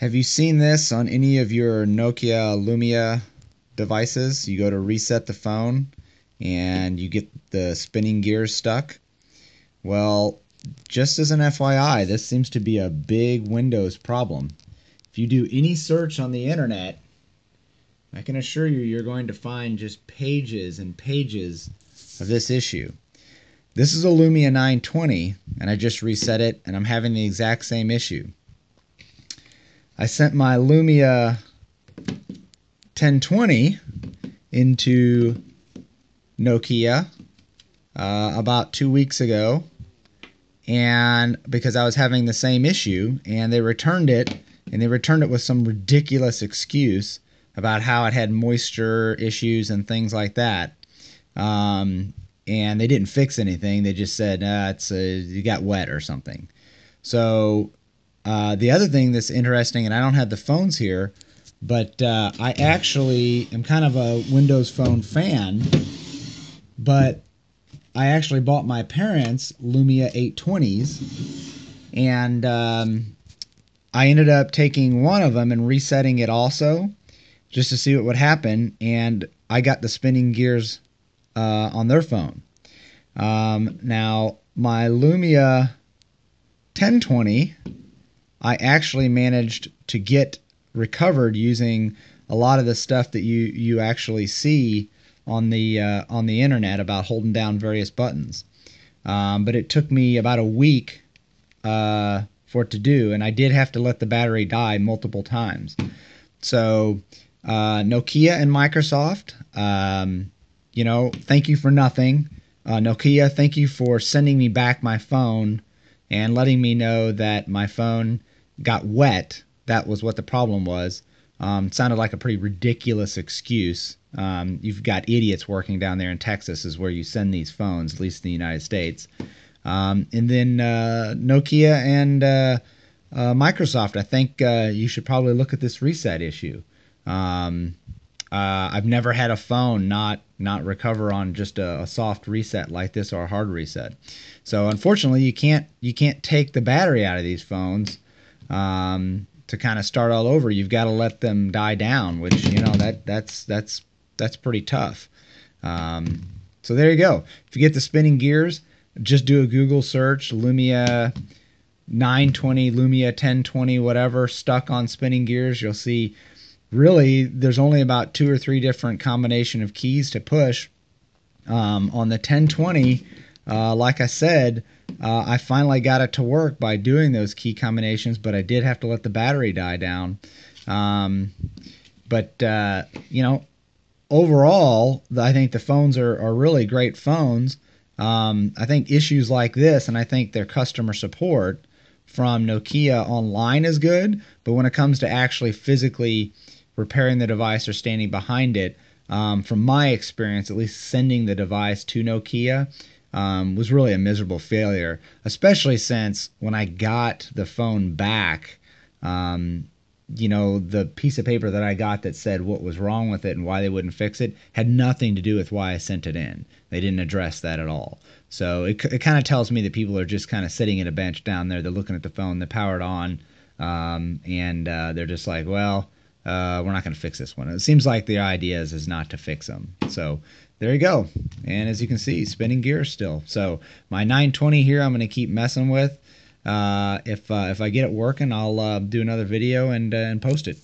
Have you seen this on any of your Nokia Lumia devices? You go to reset the phone and you get the spinning gears stuck. Well, just as an FYI, this seems to be a big Windows problem. If you do any search on the internet, I can assure you you're going to find just pages and pages of this issue. This is a Lumia 920 and I just reset it and I'm having the exact same issue. I sent my Lumia 1020 into Nokia about 2 weeks ago, and because I was having the same issue, and they returned it, with some ridiculous excuse about how it had moisture issues and things like that. And they didn't fix anything. They just said you got wet or something. So the other thing that's interesting, and I don't have the phones here, but I actually am kind of a Windows Phone fan, but I actually bought my parents Lumia 820s, and I ended up taking one of them and resetting it also, just to see what would happen, and I got the spinning gears on their phone. Now, my Lumia 1020, I actually managed to get recovered using a lot of the stuff that you actually see on the internet about holding down various buttons. But it took me about a week for it to do, and I did have to let the battery die multiple times. So Nokia and Microsoft, thank you for nothing. Nokia, thank you for sending me back my phone and letting me know that my phone got wet. That was what the problem was. It sounded like a pretty ridiculous excuse. You've got idiots working down there in Texas is where you send these phones, at least in the United States. And then Nokia and Microsoft, I think you should probably look at this reset issue. I've never had a phone not recover on just a soft reset like this or a hard reset. So unfortunately, you can't take the battery out of these phones to kind of start all over. You've got to let them die down, which that's pretty tough. So there you go. If you get the spinning gears, just do a Google search, Lumia 920, Lumia 1020, whatever, stuck on spinning gears. You'll see really there's only about 2 or 3 different combination of keys to push. On the 1020, like I said, I finally got it to work by doing those key combinations, but I did have to let the battery die down. Overall, I think the phones are really great phones. I think issues like this, and I think their customer support from Nokia online is good, but when it comes to actually physically repairing the device or standing behind it, from my experience, at least sending the device to Nokia was really a miserable failure, especially since when I got the phone back, the piece of paper that I got that said what was wrong with it and why they wouldn't fix it had nothing to do with why I sent it in. They didn't address that at all. So it kind of tells me that people are just kind of sitting at a bench down there. They're looking at the phone, they're powered on, and they're just like, well, we're not going to fix this one. It seems like the idea is not to fix them. So there you go. And as you can see, spinning gears still. So my 920 here, I'm going to keep messing with. If I get it working, I'll do another video and post it.